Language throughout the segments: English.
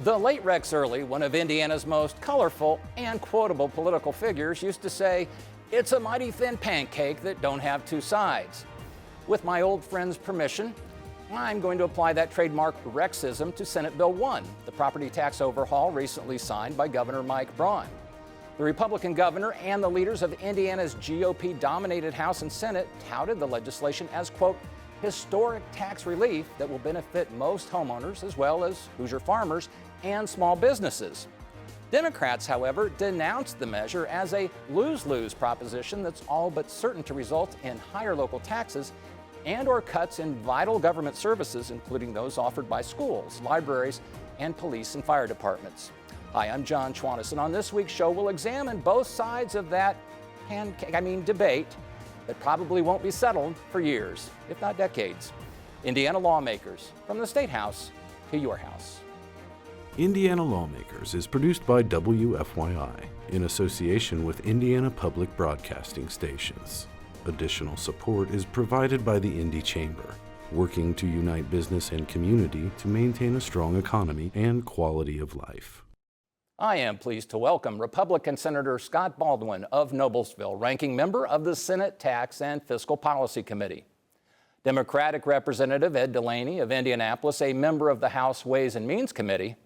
The late Rex Early, one of Indiana's most colorful and quotable political figures, used to say, "It's a mighty thin pancake that don't have two sides." With my old friend's permission, I'm going to apply that trademark Rexism to Senate Bill 1, the property tax overhaul recently signed by Governor Mike Braun. The Republican governor and the leaders of Indiana's GOP-dominated House and Senate touted the legislation as, quote, historic tax relief that will benefit most homeowners as well as Hoosier farmers and small businesses. Democrats, however, denounced the measure as a lose-lose proposition that's all but certain to result in higher local taxes and or cuts in vital government services, including those offered by schools, libraries, and police and fire departments. Hi, I'm John Schwantes, and on this week's show, we'll examine both sides of that debate that probably won't be settled for years, if not decades. Indiana Lawmakers, from the State House to your house. Indiana Lawmakers is produced by WFYI in association with Indiana Public Broadcasting Stations. Additional support is provided by the Indy Chamber, working to unite business and community to maintain a strong economy and quality of life. I am pleased to welcome Republican Senator Scott Baldwin of Noblesville, ranking member of the Senate Tax and Fiscal Policy Committee. Democratic Representative Ed DeLaney of Indianapolis, a member of the House Ways and Means Committee,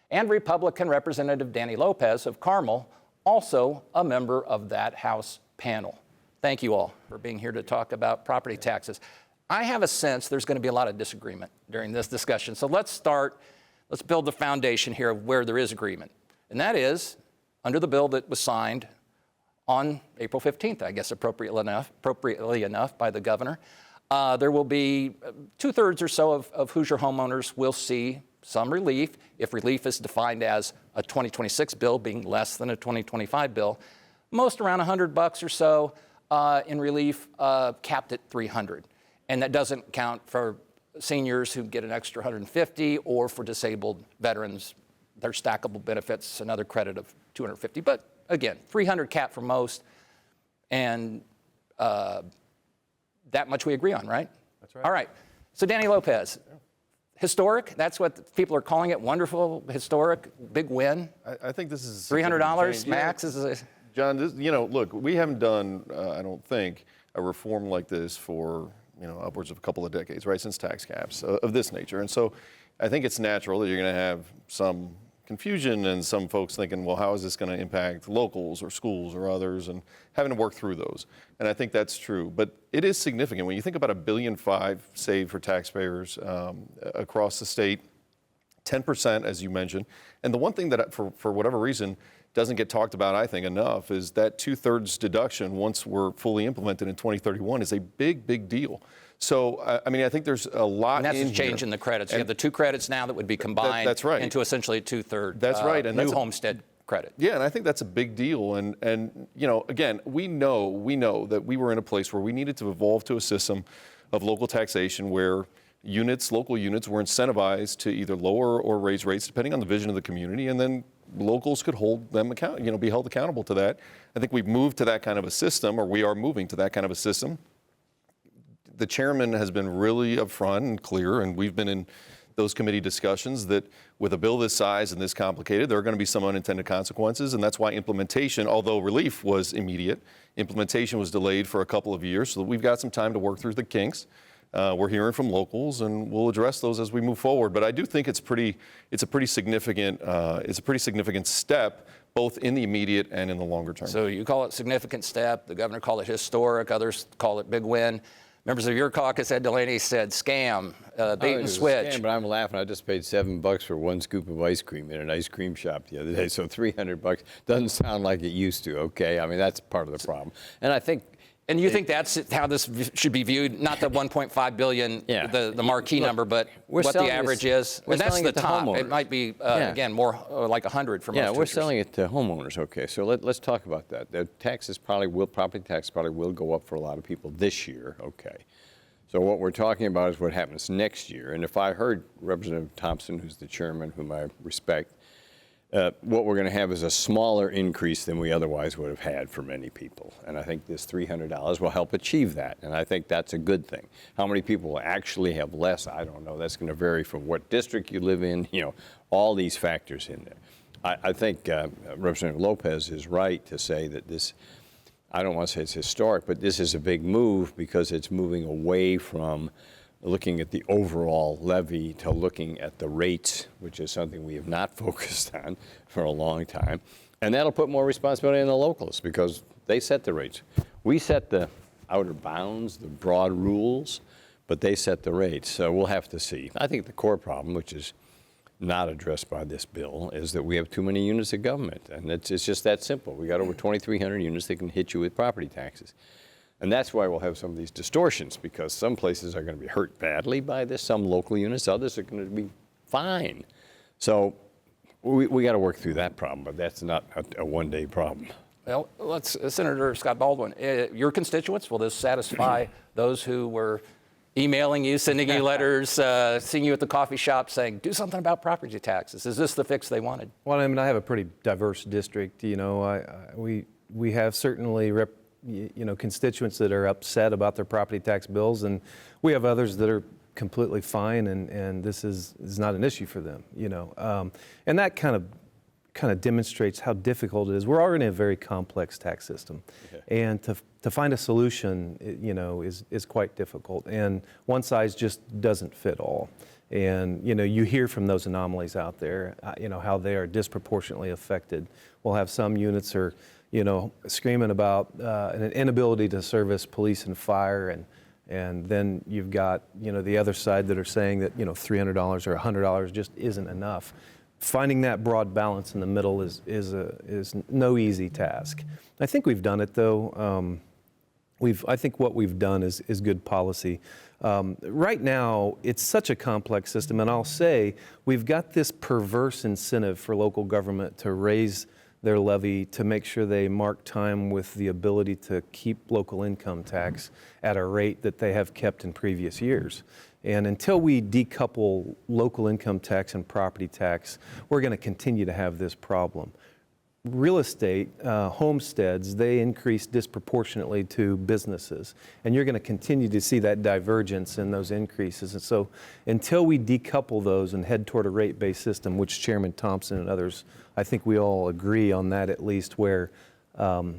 and Republican Representative Danny Lopez of Carmel, also a member of that House panel. Thank you all for being here to talk about property taxes. I have a sense there's going to be a lot of disagreement during this discussion. So let's build the foundation here of where there is agreement. And that is, under the bill that was signed on April 15th, I guess appropriately enough by the governor, there will be 2/3 or so of Hoosier homeowners will see some relief, if relief is defined as a 2026 bill being less than a 2025 bill. Most around $100 or so in relief, capped at $300. And that doesn't count for seniors who get an extra $150, or for disabled veterans, their stackable benefits, another credit of $250. But again, $300 cap for most, and that much we agree on, right? That's right. All right. So Danny Lopez, historic, that's what people are calling it, wonderful, historic, big win. I think this is $300 max is John, look, we haven't done, I don't think, a reform like this for upwards of a couple of decades, right, since tax caps of this nature. And so I think it's natural that you're going to have some confusion and some folks thinking, well, how is this going to impact locals or schools or others, and having to work through those. And I think that's true. But it is significant. When you think about $1.5 billion saved for taxpayers across the state, 10%, as you mentioned. And the one thing that, for whatever reason, doesn't get talked about, I think, enough is that 2/3 deduction, once we're fully implemented in 2031, is a big, big deal. So, I think there's a lot in here. And that's a change in the credits. You have the two credits now that would be combined that's right. into essentially a 2/3 that's right. And new homestead credit. Yeah, and I think that's a big deal. And again, we know that we were in a place where we needed to evolve to a system of local taxation where local units were incentivized to either lower or raise rates depending on the vision of the community, and then locals could hold them be held accountable to that. I think we've moved to that kind of a system, or we are moving to that kind of a system. The chairman has been really upfront and clear, and we've been in those committee discussions that with a bill this size and this complicated, there are going to be some unintended consequences, and that's why implementation, although relief was immediate, implementation was delayed for a couple of years, so that we've got some time to work through the kinks. We're hearing from locals, and we'll address those as we move forward. But I do think it's a pretty significant step, both in the immediate and in the longer term. So you call it significant step. The governor called it historic. Others call it big win. Members of your caucus, Ed DeLaney, said scam, bait and switch. Scam, but I'm laughing. I just paid $7 for one scoop of ice cream in an ice cream shop the other day. So $300 doesn't sound like it used to. Okay, that's part of the problem. And I think. And you think that's how this should be viewed? Not the $1.5 billion, the marquee number, but what the average is? And that's the top. It might be, again, more like 100 for most Yeah, we're teachers. selling it to homeowners, okay. So let's talk about that. The property tax probably will go up for a lot of people this year, okay. So what we're talking about is what happens next year. And if I heard Representative Thompson, whom I respect, what we're going to have is a smaller increase than we otherwise would have had for many people. And I think this $300 will help achieve that. And I think that's a good thing. How many people will actually have less? I don't know. That's going to vary from what district you live in, all these factors in there. I think Representative Lopez is right to say that this, I don't want to say it's historic, but this is a big move because it's moving away from looking at the overall levy to looking at the rates, which is something we have not focused on for a long time. And that'll put more responsibility on the locals because they set the rates. We set the outer bounds, the broad rules, but they set the rates. So we'll have to see. I think the core problem, which is not addressed by this bill, is that we have too many units of government. And it's just that simple. We got over 2,300 units that can hit you with property taxes. And that's why we'll have some of these distortions, because some places are going to be hurt badly by this, some local units, others are going to be fine. So we got to work through that problem, but that's not a one-day problem. Well, Senator Scott Baldwin, your constituents, will this satisfy those who were emailing you, sending you letters, seeing you at the coffee shop saying, do something about property taxes? Is this the fix they wanted? Well, I mean, I have a pretty diverse district. We have certainly constituents that are upset about their property tax bills, and we have others that are completely fine, and this is not an issue for them. And that kind of demonstrates how difficult it is. We're already in a very complex tax system, and to find a solution, is quite difficult. And one size just doesn't fit all. And you hear from those anomalies out there, how they are disproportionately affected. We'll have some units are screaming about an inability to service police and fire, and then you've got, the other side that are saying that, $300 or $100 just isn't enough. Finding that broad balance in the middle is no easy task. I think we've done it, though. I think what we've done is good policy. Right now, it's such a complex system, and I'll say we've got this perverse incentive for local government to raise their levy to make sure they mark time with the ability to keep local income tax at a rate that they have kept in previous years. And until we decouple local income tax and property tax, we're going to continue to have this problem. Real estate, homesteads, they increase disproportionately to businesses. And you're going to continue to see that divergence in those increases. And so until we decouple those and head toward a rate-based system, which Chairman Thompson and others, I think we all agree on that at least, where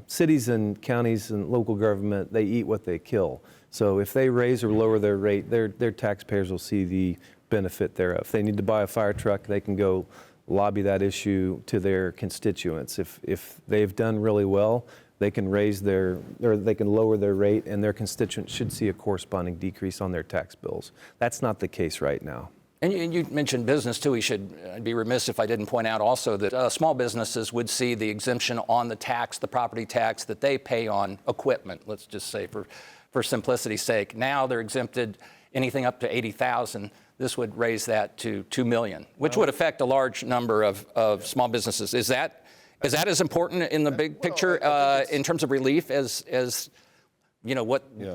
cities and counties and local government, they eat what they kill. So if they raise or lower their rate, their taxpayers will see the benefit thereof. If they need to buy a fire truck, they can go lobby that issue to their constituents. If they've done really well, they can they can lower their rate, and their constituents should see a corresponding decrease on their tax bills. That's not the case right now. And you mentioned business too. I'd be remiss if I didn't point out also that small businesses would see the exemption on the tax, the property tax that they pay on equipment. Let's just say for simplicity's sake, now they're exempted anything up to $80,000. This would raise that to $2 million, which would affect a large number of small businesses. Is that as important in the big picture in terms of relief as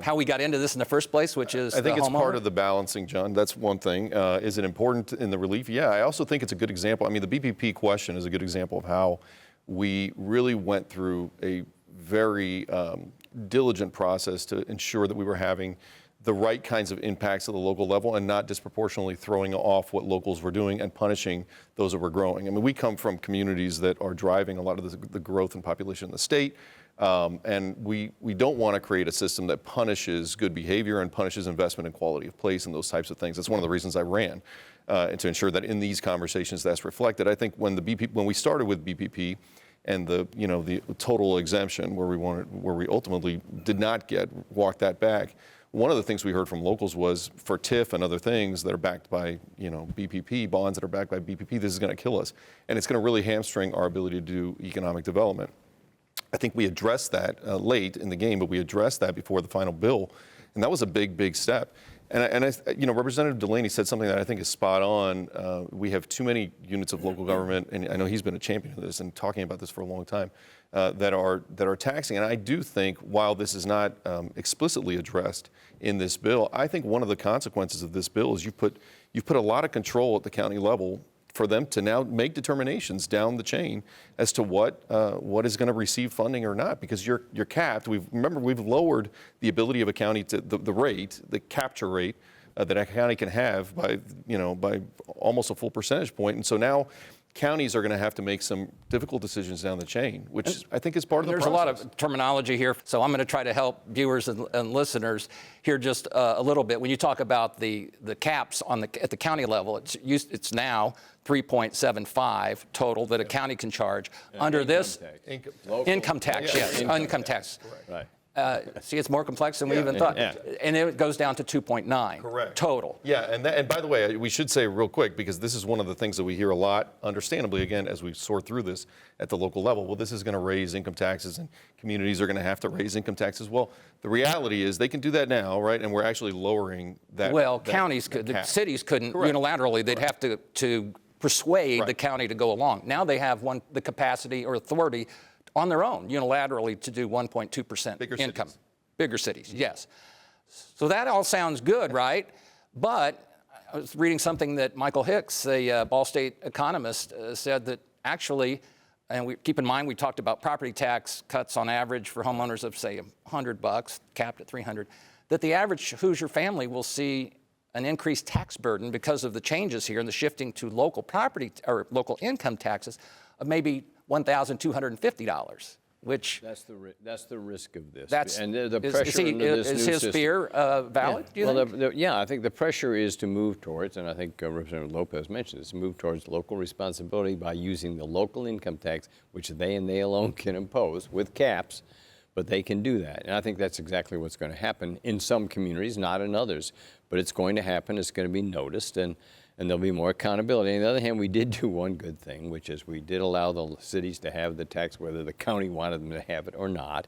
how we got into this in the first place, which is I think it's homeowner? part of the balancing, John. That's one thing. Is it important in the relief? Yeah, I also think it's a good example. I mean, the BPP question is a good example of how we really went through a very diligent process to ensure that we were having the right kinds of impacts at the local level and not disproportionately throwing off what locals were doing and punishing those that were growing. I mean, we come from communities that are driving a lot of the growth in population in the state, and we don't want to create a system that punishes good behavior and punishes investment in quality of place and those types of things. That's one of the reasons I ran, and to ensure that in these conversations that's reflected. I think when we started with BPP, and the total exemption where we ultimately did not walk that back. One of the things we heard from locals was for TIF and other things that are backed by BPP, bonds that are backed by BPP, this is going to kill us. And it's going to really hamstring our ability to do economic development. I think we addressed that late in the game, but we addressed that before the final bill. And that was a big, big step. And Representative DeLaney said something that I think is spot on. We have too many units of local government, and I know he's been a champion of this and talking about this for a long time, that are taxing. And I do think, while this is not explicitly addressed in this bill, I think one of the consequences of this bill is you've put a lot of control at the county level for them to now make determinations down the chain as to what is going to receive funding or not, because you're capped. Remember, we've lowered the ability of a county to the capture rate that a county can have by almost a full percentage point, and so now counties are going to have to make some difficult decisions down the chain, which I think is part of the process. There's a lot of terminology here, so I'm going to try to help viewers and listeners here just a little bit. When you talk about the caps at the county level, it's now 3.75 total that a county can charge. Under this, income tax, yes, income tax. Right. See, it's more complex than we even thought. Yeah. And it goes down to 2.9 Correct. total. Yeah, and by the way, we should say real quick, because this is one of the things that we hear a lot, understandably, again, as we sort through this at the local level. Well, this is going to raise income taxes, and communities are going to have to raise income taxes. Well, the reality is they can do that now, right? And we're actually lowering that. Well, that, counties that could, the cap. cities couldn't unilaterally. They'd have to persuade the county to go along. Now they have the capacity or authority on their own unilaterally to do 1.2% income. Cities. Bigger cities, yes. So that all sounds good, right? But I was reading something that Michael Hicks, a Ball State economist, said that actually, and keep in mind we talked about property tax cuts on average for homeowners of say $100, capped at $300, that the average Hoosier family will see an increased tax burden because of the changes here and the shifting to local property or local income taxes of maybe $1,250. Which that's the risk of this. That's, and the pressure under this is new his system. fear valid? Yeah. Do you think? Yeah, I think the pressure is to move towards, and I think Representative Lopez mentioned this, move towards local responsibility by using the local income tax, which they and they alone can impose with caps, but they can do that. And I think that's exactly what's going to happen in some communities, not in others, but it's going to happen. It's going to be noticed, and there'll be more accountability. On the other hand, we did do one good thing, which is we did allow the cities to have the tax, whether the county wanted them to have it or not,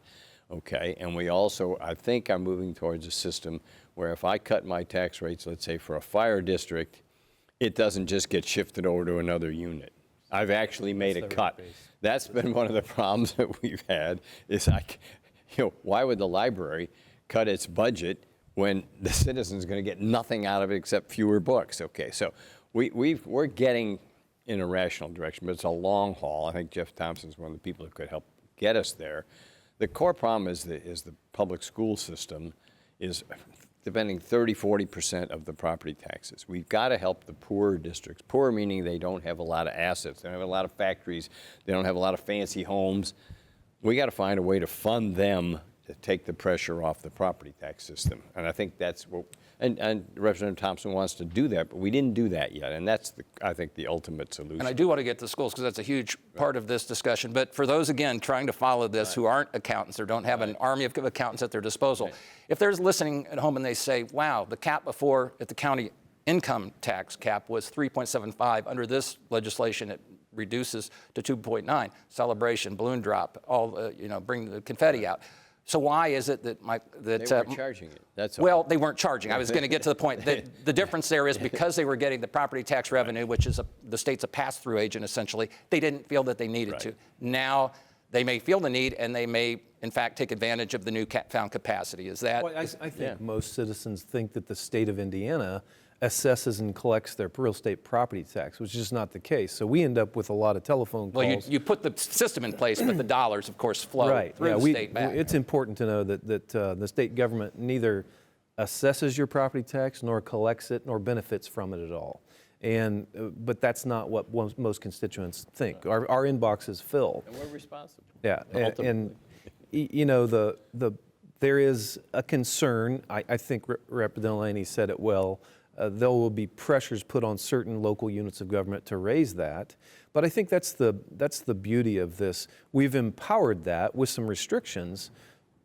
okay? And we also, I think, are moving towards a system where if I cut my tax rates, let's say for a fire district, it doesn't just get shifted over to another unit. I've actually made a cut. That's been one of the problems that we've had is why would the library cut its budget when the citizen's going to get nothing out of it except fewer books? Okay, so we're getting in a rational direction, but it's a long haul. I think Jeff Thompson's one of the people who could help get us there. The core problem is the public school system is spending 30–40% of the property taxes. We've got to help the poorer districts. Poor meaning they don't have a lot of assets, they don't have a lot of factories, they don't have a lot of fancy homes. We got to find a way to fund them to take the pressure off the property tax system. And I think that's what, and Representative Thompson wants to do that, but we didn't do that yet. And that's, I think, the ultimate solution. And I do want to get to schools because that's a huge part of this discussion. But for those, again, trying to follow this who aren't accountants or don't have an army of accountants at their disposal, if they're listening at home and they say, wow, the cap before at the county income tax cap was 3.75. Under this legislation, it reduces to 2.9. Celebration, balloon drop, all, bring the confetti out. So why is it that they weren't charging it? That's all. Well, they weren't charging. I was going to get to the point. The difference there is because they were getting the property tax revenue, which is the state's a pass-through agent essentially. They didn't feel that they needed to. Now they may feel the need, and they may, in fact, take advantage of the new found capacity. Is that? Well, I think most citizens think that the state of Indiana assesses and collects their real estate property tax, which is just not the case. So we end up with a lot of telephone calls. Well, you put the system in place, but the dollars, of course, flow through the state back. It's important to know that the state government neither assesses your property tax nor collects it nor benefits from it at all. But that's not what most constituents think. Our inbox is filled. And we're responsible. Yeah, and there is a concern. I think Rep. DeLaney said it well. There will be pressures put on certain local units of government to raise that. But I think that's the beauty of this. We've empowered that with some restrictions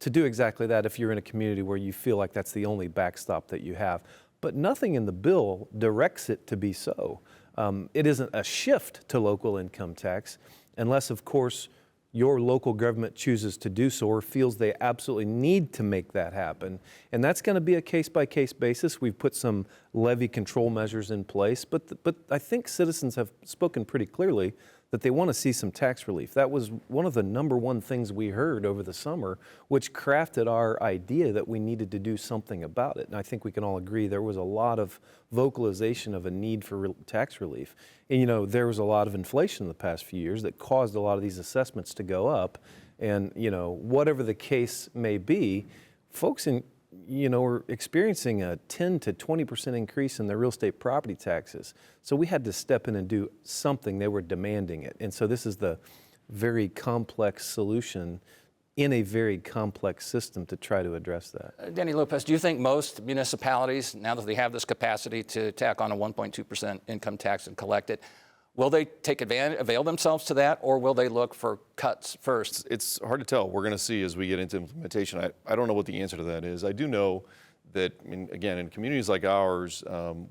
to do exactly that if you're in a community where you feel like that's the only backstop that you have. But nothing in the bill directs it to be so. It isn't a shift to local income tax unless, of course, your local government chooses to do so or feels they absolutely need to make that happen. And that's going to be a case-by-case basis. We've put some levy control measures in place, but I think citizens have spoken pretty clearly that they want to see some tax relief. That was one of the number one things we heard over the summer, which crafted our idea that we needed to do something about it. And I think we can all agree there was a lot of vocalization of a need for tax relief. And you know, there was a lot of inflation in the past few years that caused a lot of these assessments to go up. And you know, whatever the case may be, folks are experiencing a 10 to 20% increase in their real estate property taxes. So we had to step in and do something. They were demanding it. And so this is the very complex solution in a very complex system to try to address that. Danny Lopez, do you think most municipalities, now that they have this capacity to tack on a 1.2% income tax and collect it, will they avail themselves to that, or will they look for cuts first? It's hard to tell. We're going to see as we get into implementation. I don't know what the answer to that is. I do know that, I mean, again, in communities like ours,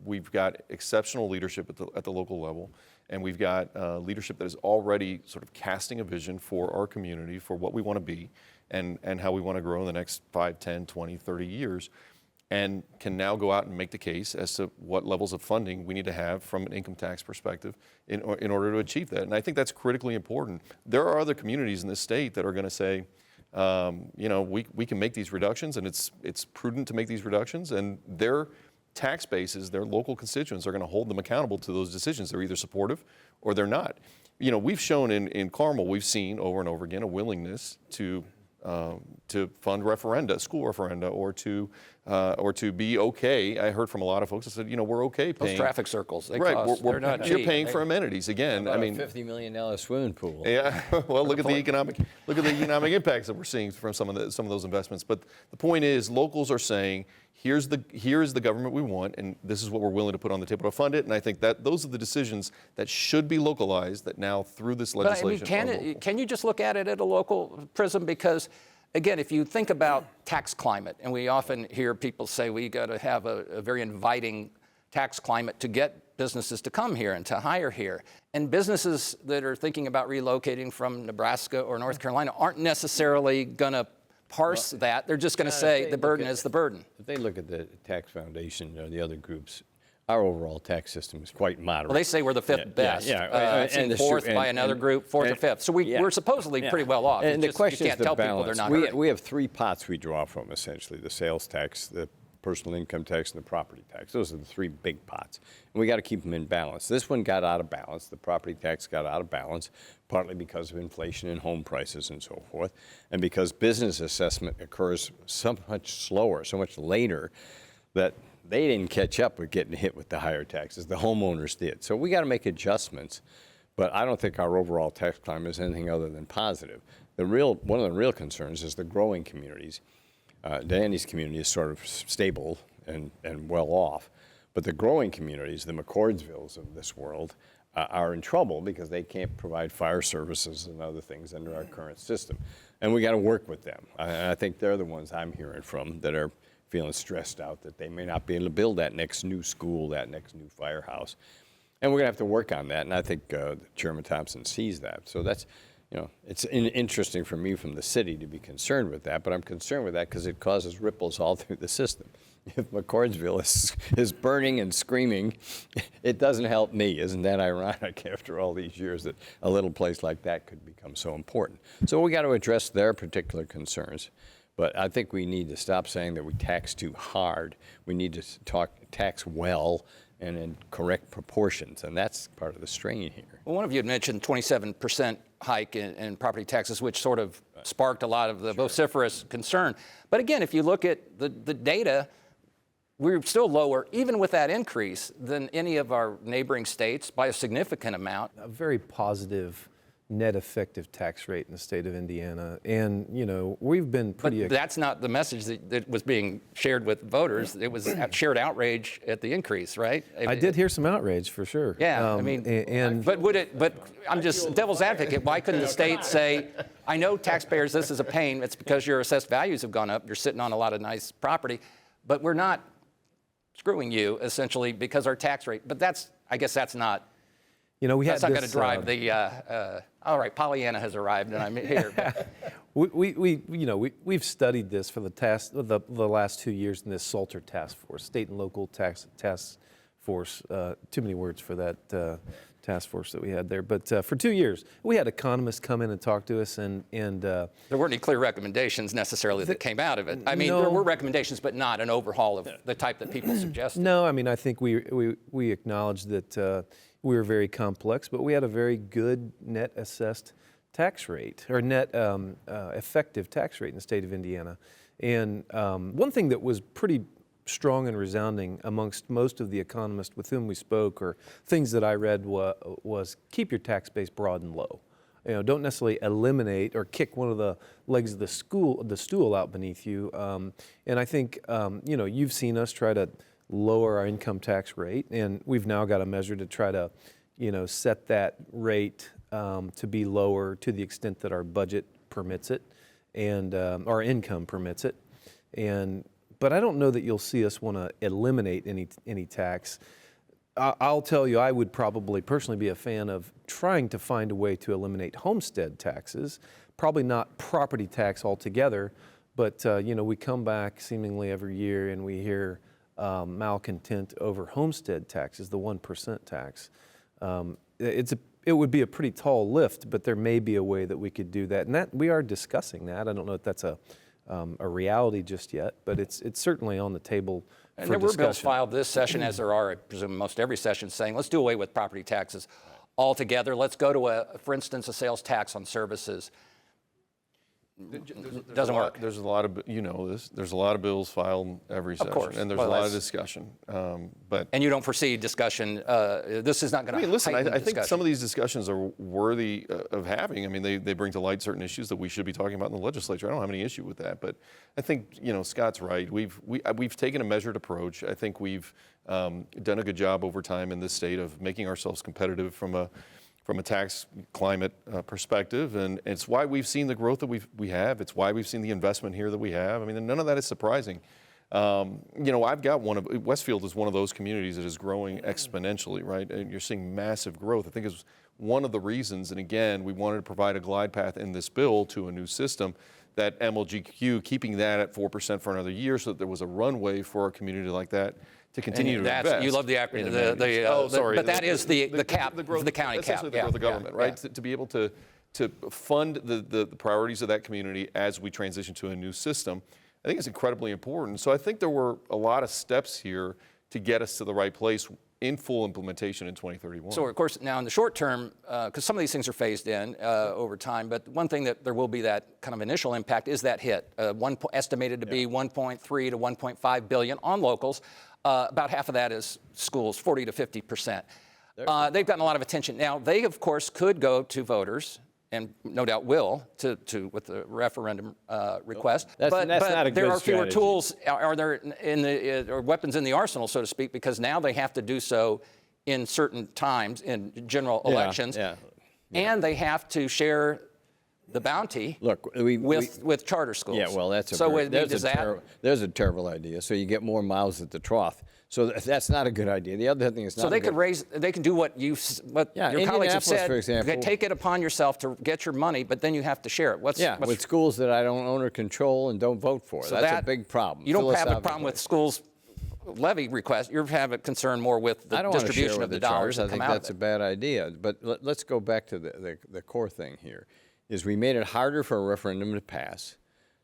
we've got exceptional leadership at the local level, and we've got leadership that is already sort of casting a vision for our community, for what we want to be, and how we want to grow in the next 5, 10, 20, 30 years. And can now go out and make the case as to what levels of funding we need to have from an income tax perspective in order to achieve that. And I think that's critically important. There are other communities in this state that are going to say, we can make these reductions, and it's prudent to make these reductions, and their tax bases, their local constituents are going to hold them accountable to those decisions. They're either supportive or they're not. You know, we've shown in Carmel, we've seen over and over again a willingness to fund referenda, school referenda, or to be okay. I heard from a lot of folks that said, we're okay paying. Those traffic circles, they right, cost, they're not you're cheap. paying for amenities again. About I mean, a $50 million swimming pool. Yeah. Well, look at the economic impacts that we're seeing from some of those investments. But the point is, locals are saying, here is the government we want, and this is what we're willing to put on the table to fund it. And I think that those are the decisions that should be localized, that now through this legislation. But I mean, can you just look at it at a local prism? Because again, if you think about tax climate, and we often hear people say we got to have a very inviting tax climate to get businesses to come here and to hire here. And businesses that are thinking about relocating from Nebraska or North Carolina aren't necessarily going to parse that. They're just going to say the burden is the burden. If they look at the tax foundation or the other groups, our overall tax system is quite moderate. Well, they say we're the fifth best. And fourth by another group, fourth or fifth. So we're supposedly pretty well off. And the question you can't is tell the people they're balance. not hurting. We have three pots we draw from, essentially: the sales tax, the personal income tax, and the property tax. Those are the three big pots, and we got to keep them in balance. This one got out of balance. The property tax got out of balance, partly because of inflation in home prices and so forth, and because business assessment occurs so much slower, so much later, that they didn't catch up with getting hit with the higher taxes. The homeowners did. So we got to make adjustments, but I don't think our overall tax climate is anything other than positive. One of the real concerns is the growing communities. DeLaney's community is sort of stable and well off, but the growing communities, the McCordsvilles of this world, are in trouble because they can't provide fire services and other things under our current system. And we got to work with them. I think they're the ones I'm hearing from that are feeling stressed out that they may not be able to build that next new school, that next new firehouse. And we're going to have to work on that, and I think Chairman Thompson sees that. So that's, it's interesting for me from the city to be concerned with that, but I'm concerned with that because it causes ripples all through the system. If McCordsville is burning and screaming, it doesn't help me. Isn't that ironic after all these years that a little place like that could become so important? So we got to address their particular concerns. But I think we need to stop saying that we tax too hard. We need to tax well and in correct proportions, and that's part of the strain here. Well, one of you had mentioned 27% hike in property taxes, which sort of sparked a lot of the vociferous concern. But again, if you look at the data, we're still lower, even with that increase, than any of our neighboring states by a significant amount. A very positive net effective tax rate in the state of Indiana. And, we've been pretty... But that's not the message that was being shared with voters. It was shared outrage at the increase, right? I did hear some outrage, for sure. Yeah, But I'm just devil's advocate. Why couldn't the state say, I know taxpayers, this is a pain. It's because your assessed values have gone up. You're sitting on a lot of nice property. But we're not screwing you, essentially, because our tax rate. But I guess that's not... that's not going to drive the. All right, Pollyanna has arrived, and I'm here. We've studied this for the last 2 years in this SALTER task force, state and local task force. Too many words for that task force that we had there. But for 2 years, we had economists come in and talk to us, and There weren't any clear recommendations necessarily that came out of it. I mean, there were recommendations, but not an overhaul of the type that people suggested. no, I mean, I think we acknowledged that we were very complex, but we had a very good net assessed tax rate, or net effective tax rate in the state of Indiana. And one thing that was pretty strong and resounding amongst most of the economists with whom we spoke, or things that I read, was keep your tax base broad and low. You know, don't necessarily eliminate or kick one of the legs of the stool out beneath you. And I think you know, you've seen us try to lower our income tax rate, and we've now got a measure to try to, you know, set that rate to be lower to the extent that our budget permits it, and our income permits it. But I don't know that you'll see us want to eliminate any tax. I'll tell you, I would probably personally be a fan of trying to find a way to eliminate homestead taxes. Probably not property tax altogether, but you know, we come back seemingly every year and we hear malcontent over homestead taxes, the 1% tax. It would be a pretty tall lift, but there may be a way that we could do that, and that we are discussing that. I don't know if that's a reality just yet, but it's certainly on the table for discussion. And there were bills filed this session, as there are, I presume, most every session, saying let's do away with property taxes altogether. Let's go to, for instance, a sales tax on services. Doesn't work. There's a lot of, you know this, there's a lot of bills filed every session. course. And there's Well, a lot of that's- discussion. But And you don't foresee discussion, this is not going to I mean, listen, heighten I think discussion. some of these discussions are worthy of having. I mean, they bring to light certain issues that we should be talking about in the legislature. I don't have any issue with that, but I think, you know, Scott's right. We've taken a measured approach. I think we've done a good job over time in this state of making ourselves competitive from a tax climate perspective, and it's why we've seen the growth that we have. It's why we've seen the investment here that we have. I mean, none of that is surprising. You know, Westfield is one of those communities that is growing exponentially, right? And you're seeing massive growth. I think it's one of the reasons, and again, we wanted to provide a glide path in this bill to a new system, that MLGQ, keeping that at 4% for another year so that there was a runway for a community like that to continue to invest. You love the acronym. But that is the cap, the county cap. Essentially the growth of government, right? Yeah. To be able to fund the priorities of that community as we transition to a new system, I think it's incredibly important. So I think there were a lot of steps here to get us to the right place in full implementation in 2031. So, of course, now in the short term, because some of these things are phased in over time, but one thing that there will be that kind of initial impact is that hit, estimated to be 1.3 to 1.5 billion on locals. About half of that is schools, 40 to 50%. They've gotten a lot of attention. Now, they, of course, could go to voters, and no doubt will, with the referendum request. That's not a good there are fewer strategy. tools, are there or weapons in the arsenal, so to speak, because now they have to do so in certain times in general elections, and they have to share the bounty. Look, with charter schools. Yeah, well, that's a terrible idea. So you get more mouths at the trough. So that's not a good idea. The other thing is not. So they can do what your colleagues have said. For example, take it upon yourself to get your money, but then you have to share it. With schools that I don't own or control and don't vote for. So that's a big problem. You don't have a problem with schools levy request. You have a concern more with the distribution of the dollars. I think that's a bad idea. But let's go back to the core thing here. Is we made it harder for a referendum to pass.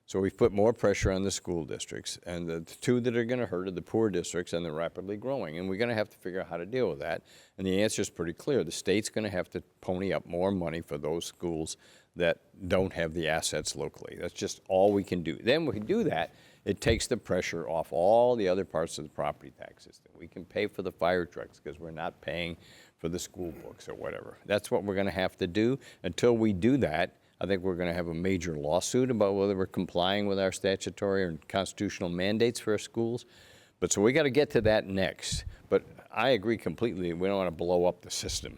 So we've put more pressure on the school districts, and the two that are going to hurt are the poor districts and the rapidly growing. And we're going to have to figure out how to deal with that. And the answer is pretty clear. The state's going to have to pony up more money for those schools that don't have the assets locally. That's just all we can do. Then we can do that. It takes the pressure off all the other parts of the property tax system. We can pay for the fire trucks because we're not paying for the school books or whatever. That's what we're going to have to do. Until we do that, I think we're going to have a major lawsuit about whether we're complying with our statutory and constitutional mandates for our schools. But so we got to get to that next. But I agree completely. We don't want to blow up the system.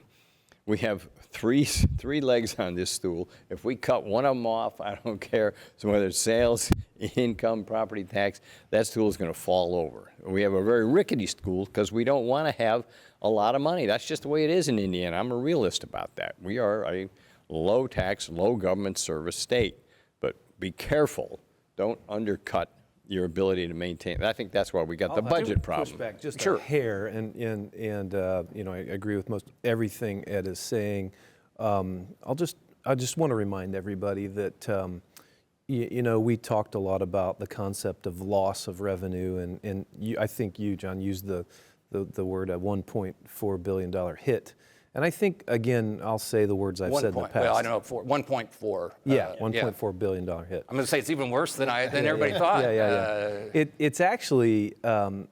We have three legs on this stool. If we cut one of them off, I don't care. So whether it's sales, income, property tax, that stool is going to fall over. We have a very rickety stool because we don't want to have a lot of money. That's just the way it is in Indiana. I'm a realist about that. We are a low tax, low government service state. But be careful. Don't undercut your ability to maintain. I think that's why we got the I'll budget push problem. back just Sure. a hair, and you know, I agree with most everything Ed is saying. I just want to remind everybody that you know, we talked a lot about the concept of loss of revenue, and I think you, John, used the word a $1.4 billion hit. And I think, again, I'll say the words I've said in the past. Well, I don't know, 1.4. Yeah, $1.4 billion hit. I'm going to say it's even worse than everybody thought. It's actually an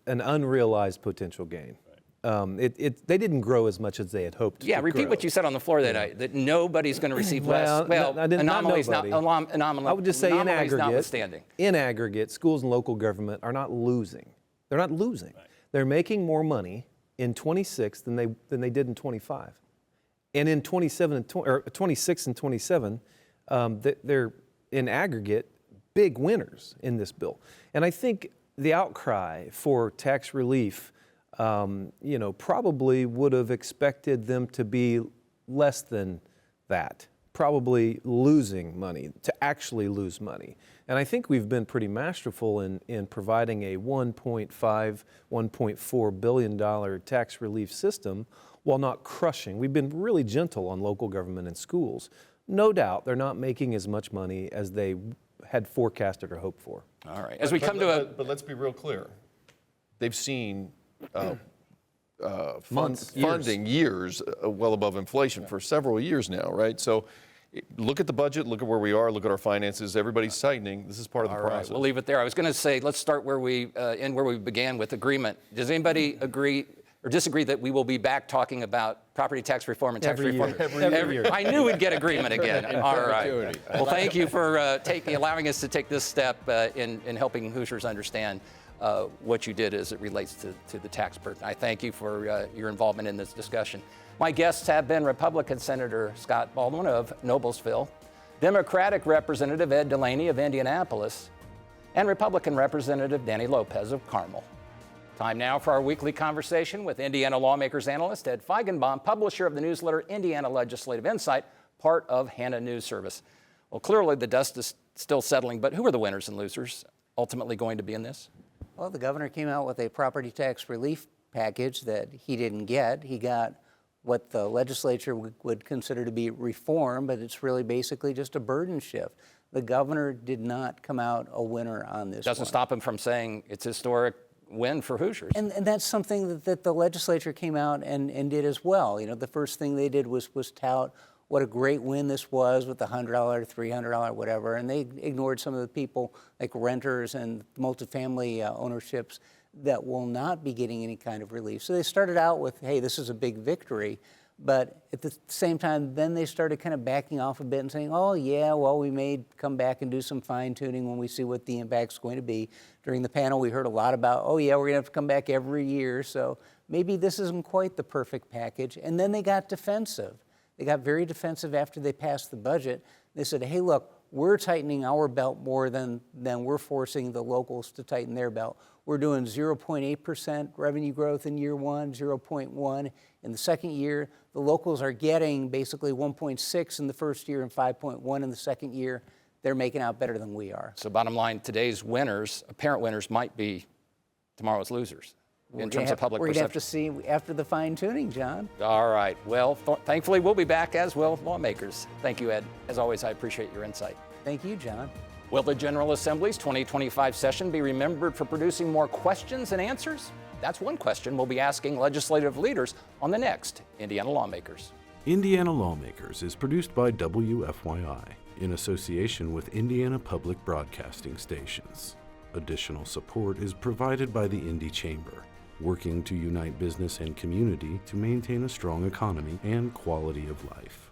unrealized potential gain. They didn't grow as much as they had hoped. Yeah, to repeat grow. what you said on the floor that night, that nobody's going to receive less. Well, I didn't, anomalies not nobody. I would just say in aggregate, schools and local government are not losing. They're not losing. Right. They're making more money in 26 than they did in 25. And in 26 and 27, they're in aggregate big winners in this bill. And I think the outcry for tax relief, you know, probably would have expected them to be less than that, probably losing money, to actually lose money. And I think we've been pretty masterful in providing a $1.4 billion tax relief system while not crushing. We've been really gentle on local government and schools. No doubt they're not making as much money as they had forecasted or hoped for. All right. As we come to But let's be real clear. They've seen Months, funding years well above inflation for several years now, right? So look at the budget, look at where we are, look at our finances. Everybody's tightening. This is part of the process. All right, we'll leave it there. I was going to say, let's start where we end where we began with agreement. Does anybody agree or disagree that we will be back talking about property tax reform and tax reform? Every year. I knew we'd get agreement again. All right. Well, thank you for allowing us to take this step in helping Hoosiers understand what you did as it relates to the tax burden. I thank you for your involvement in this discussion. My guests have been Republican Senator Scott Baldwin of Noblesville, Democratic Representative Ed DeLaney of Indianapolis, and Republican Representative Danny Lopez of Carmel. Time now for our weekly conversation with Indiana Lawmakers analyst Ed Feigenbaum, publisher of the newsletter Indiana Legislative Insight, part of Hannah News Service. Well, clearly the dust is still settling, but who are the winners and losers ultimately going to be in this? Well, the governor came out with a property tax relief package that he didn't get. He got what the legislature would consider to be reform, but it's really basically just a burden shift. The governor did not come out a winner on this. Doesn't stop him from saying it's a historic win for Hoosiers. And that's something that the legislature came out and did as well. You know, the first thing they did was tout what a great win this was with the $100, $300, whatever, and they ignored some of the people like renters and multifamily ownerships that will not be getting any kind of relief. So they started out with, hey, this is a big victory, but at the same time, then they started kind of backing off a bit and saying, oh yeah, well, we may come back and do some fine tuning when we see what the impact's going to be. During the panel, we heard a lot about, oh yeah, we're gonna have to come back every year, so maybe this isn't quite the perfect package. And then they got defensive. They got very defensive after they passed the budget. They said, hey, look, we're tightening our belt more than we're forcing the locals to tighten their belt. We're doing 0.8% revenue growth in year one, 0.1 in the second year. The locals are getting basically 1.6 in the first year and 5.1 in the second year. They're making out better than we are. So bottom line, today's winners, apparent winners, might be tomorrow's losers in terms of public perception. We're going to have to see after the fine tuning, John. All right. Well, thankfully, we'll be back, as will lawmakers. Thank you, Ed. As always, I appreciate your insight. Thank you, John. Will the General Assembly's 2025 session be remembered for producing more questions and answers? That's one question we'll be asking legislative leaders on the next Indiana Lawmakers. Indiana Lawmakers is produced by WFYI in association with Indiana Public Broadcasting Stations. Additional support is provided by the Indy Chamber, working to unite business and community to maintain a strong economy and quality of life.